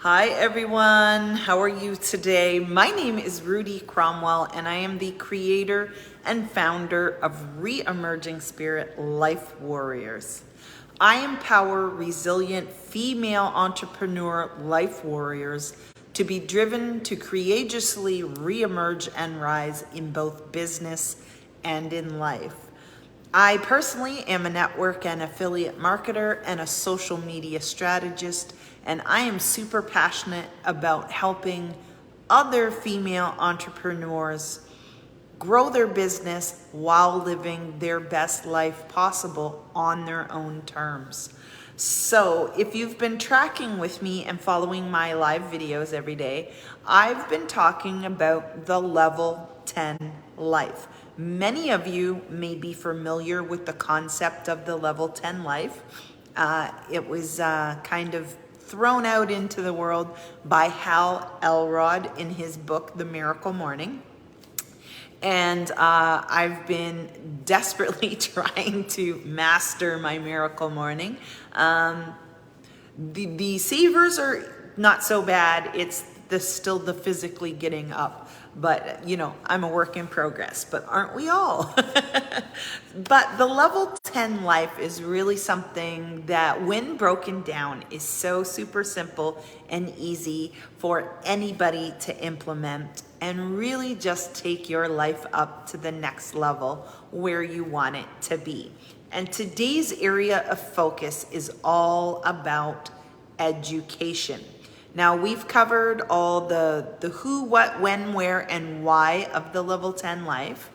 Hi everyone, how are you today? My name is Rudy Cromwell and I am the creator and founder of Re-Emerging Spirit Life Warriors. I empower resilient female entrepreneur life warriors to be driven to courageously re-emerge and rise in both business and in life. I personally am a network and affiliate marketer and a social media strategist, and I am super passionate about helping other female entrepreneurs grow their business while living their best life possible on their own terms. So if you've been tracking with me and following my live videos every day, I've been talking about the level 10 life. Many of you may be familiar with the concept of the level 10 life. It was kind of thrown out into the world by Hal Elrod in his book, The Miracle Morning. And I've been desperately trying to master my miracle morning. The savers are not so bad. It's still the physically getting up. But, you know, I'm a work in progress, but aren't we all? But the level 10 life is really something that, when broken down, is so super simple and easy for anybody to implement and really just take your life up to the next level where you want it to be. And today's area of focus is all about education. Now, we've covered all the who, what, when, where, and why of the level 10 life.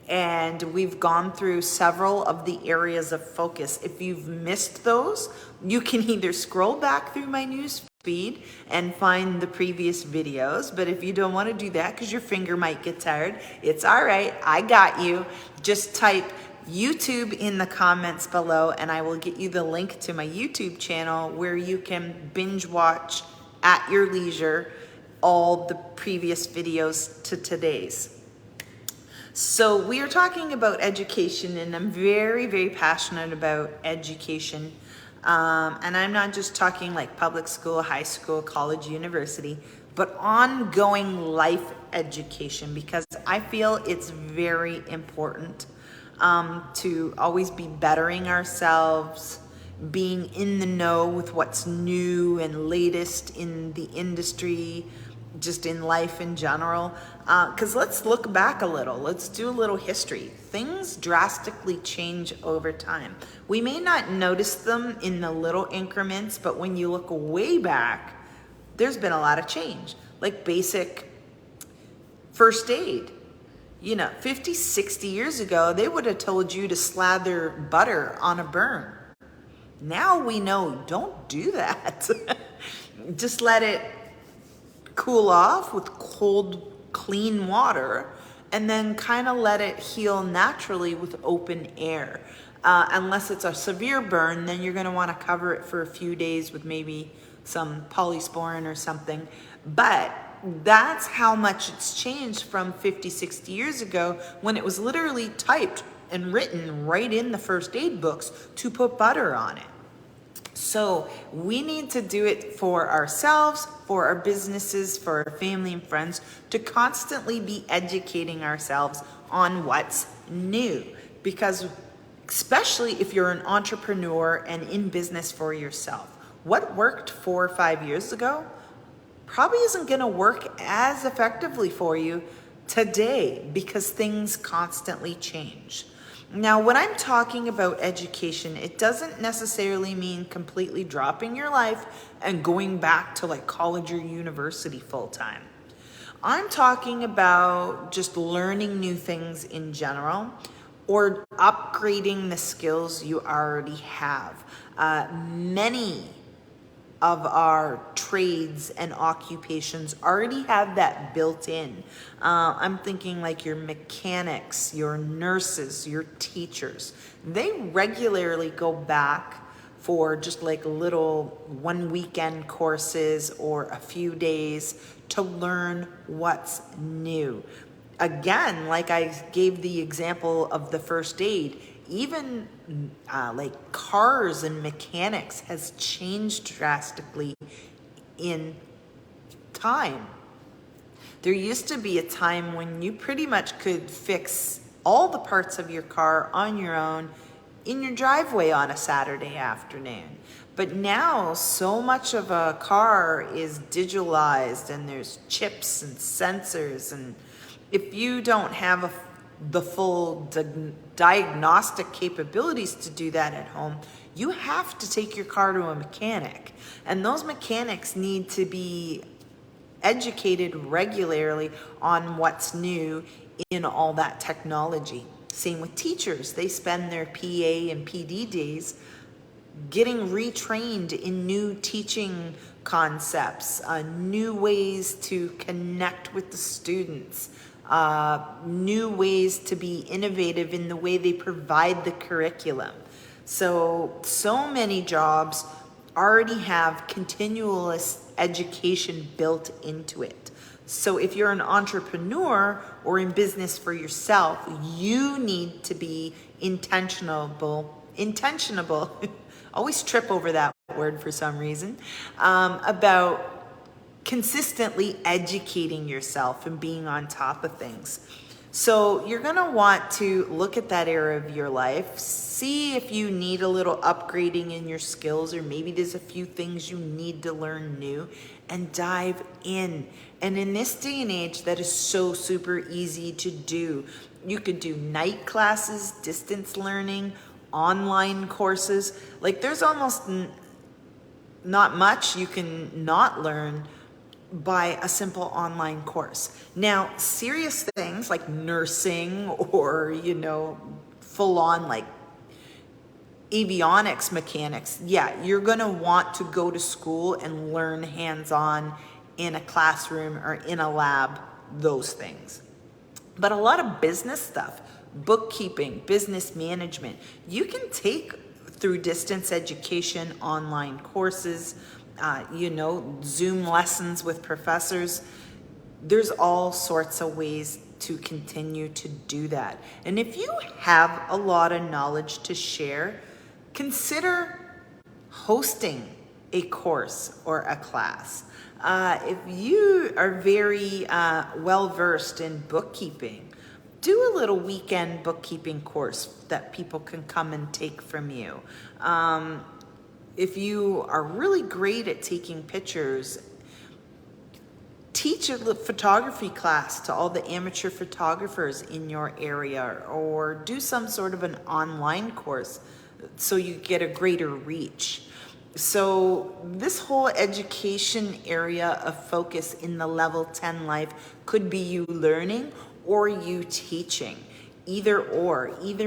And we've gone through several of the areas of focus. If you've missed those, you can either scroll back through my news feed and find the previous videos. But if you don't want to do that because your finger might get tired, it's all right. I got you. Just type YouTube in the comments below and I will get you the link to my YouTube channel where you can binge watch at your leisure all the previous videos to today's. So we are talking about education, and I'm very, very passionate about education. And I'm not just talking like public school, high school, college, university, but ongoing life education, because I feel it's very important to always be bettering ourselves, being in the know with what's new and latest in the industry, just in life in general. Because let's look back a little. Let's do a little history. Things drastically change over time. We may not notice them in the little increments, but when you look way back, there's been a lot of change. Like basic first aid. You know, 50, 60 years ago, they would have told you to slather butter on a burn. Now we know, don't do that. Just let it cool off with cold, clean water, and then kind of let it heal naturally with open air. Unless it's a severe burn, then you're gonna wanna cover it for a few days with maybe some polysporin or something. But that's how much it's changed from 50, 60 years ago, when it was literally typed and written right in the first aid books to put butter on it. So we need to do it for ourselves, for our businesses, for our family and friends, to constantly be educating ourselves on what's new. Because especially if you're an entrepreneur and in business for yourself, what worked 4 or 5 years ago probably isn't going to work as effectively for you today, because things constantly change. Now, when I'm talking about education, it doesn't necessarily mean completely dropping your life and going back to like college or university full time. I'm talking about just learning new things in general, or upgrading the skills you already have. Many of our trades and occupations already have that built in. I'm thinking like your mechanics, your nurses, your teachers. They regularly go back for just like little one weekend courses or a few days to learn what's new. Again, like I gave the example of the first aid, even like cars and mechanics has changed drastically in time. There used to be a time when you pretty much could fix all the parts of your car on your own in your driveway on a Saturday afternoon. But now so much of a car is digitalized and there's chips and sensors, and if you don't have the full diagnostic capabilities to do that at home, you have to take your car to a mechanic. And those mechanics need to be educated regularly on what's new in all that technology. Same with teachers. They spend their PA and PD days getting retrained in new teaching concepts, new ways to connect with the students, new ways to be innovative in the way they provide the curriculum. So many jobs already have continuous education built into it. So if you're an entrepreneur or in business for yourself, you need to be intentionable, always trip over that word for some reason, about consistently educating yourself and being on top of things. So you're gonna want to look at that area of your life, see if you need a little upgrading in your skills, or maybe there's a few things you need to learn new, and dive in. And in this day and age, that is so super easy to do. You could do night classes, distance learning, online courses. Like there's almost not much you can not learn by a simple online course. Now, serious things like nursing or, full on like avionics mechanics, yeah, you're gonna want to go to school and learn hands-on in a classroom or in a lab, those things. But a lot of business stuff, bookkeeping, business management, you can take through distance education, online courses, Zoom lessons with professors. There's all sorts of ways to continue to do that. And if you have a lot of knowledge to share, consider hosting a course or a class. If you are very well-versed in bookkeeping, do a little weekend bookkeeping course that people can come and take from you. If you are really great at taking pictures, teach a photography class to all the amateur photographers in your area, or do some sort of an online course so you get a greater reach. So this whole education area of focus in the level 10 life could be you learning or you teaching. Either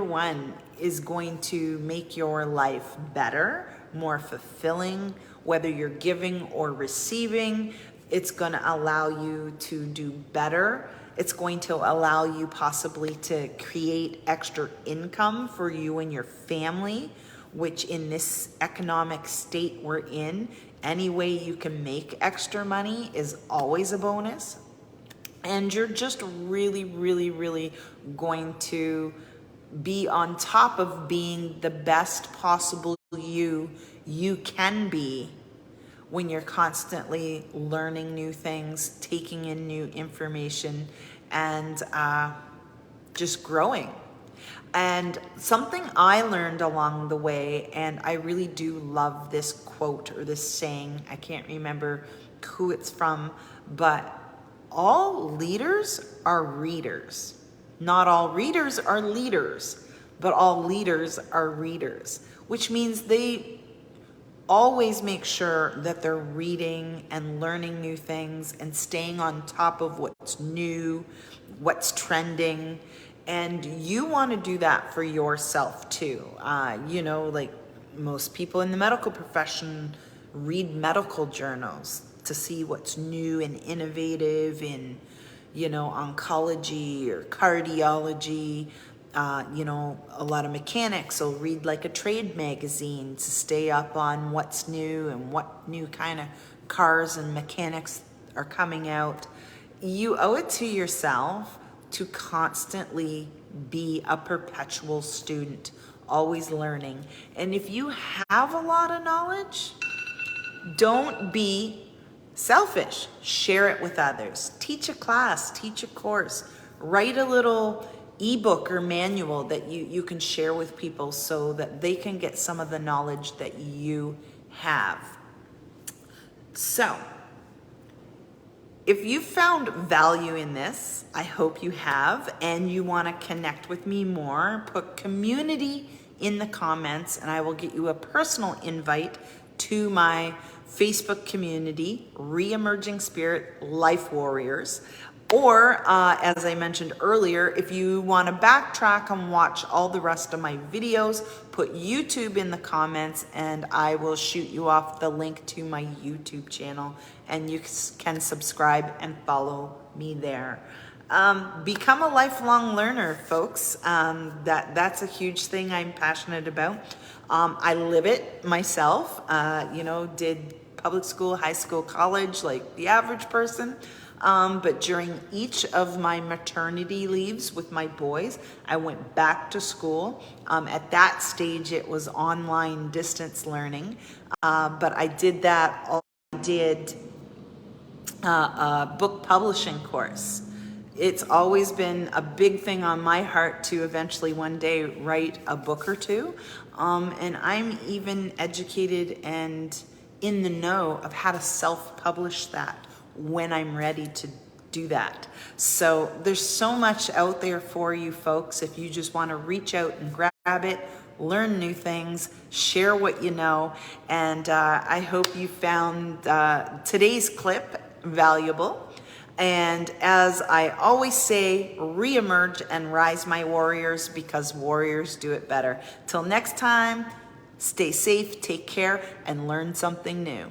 one is going to make your life better, more fulfilling, whether you're giving or receiving. It's going to allow you to do better. It's going to allow you possibly to create extra income for you and your family, which in this economic state we're in, any way you can make extra money is always a bonus. And you're just really, really, really going to be on top of being the best possible you can be when you're constantly learning new things, taking in new information, and just growing. And something I learned along the way, and I really do love this quote or this saying, I can't remember who it's from, but all leaders are readers. Not all readers are leaders, but all leaders are readers, which means they always make sure that they're reading and learning new things and staying on top of what's new, what's trending. And you want to do that for yourself too. Like most people in the medical profession read medical journals to see what's new and innovative in, oncology or cardiology. A lot of mechanics will read like a trade magazine to stay up on what's new and what new kind of cars and mechanics are coming out. You owe it to yourself to constantly be a perpetual student, always learning. And if you have a lot of knowledge, don't be Selfish, share it with others. Teach a class, teach a course, write a little ebook or manual that you can share with people so that they can get some of the knowledge that you have. So, if you found value in this, I hope you have, and you want to connect with me more, put community in the comments and I will get you a personal invite to my Facebook community, Re-emerging Spirit Life Warriors. Or, as I mentioned earlier, if you want to backtrack and watch all the rest of my videos, put YouTube in the comments and I will shoot you off the link to my YouTube channel and you can subscribe and follow me there. Become a lifelong learner, folks. That's a huge thing I'm passionate about. I live it myself, did public school, high school, college, like the average person. But during each of my maternity leaves with my boys, I went back to school. At that stage, it was online distance learning, but I did that. I did a book publishing course. It's always been a big thing on my heart to eventually one day write a book or two. And I'm even educated and in the know of how to self-publish that when I'm ready to do that. So there's so much out there for you folks if you just want to reach out and grab it, learn new things, share what you know, and I hope you found today's clip valuable. And as I always say, re-emerge and rise, my warriors, because warriors do it better. Till next time, stay safe, take care, and learn something new.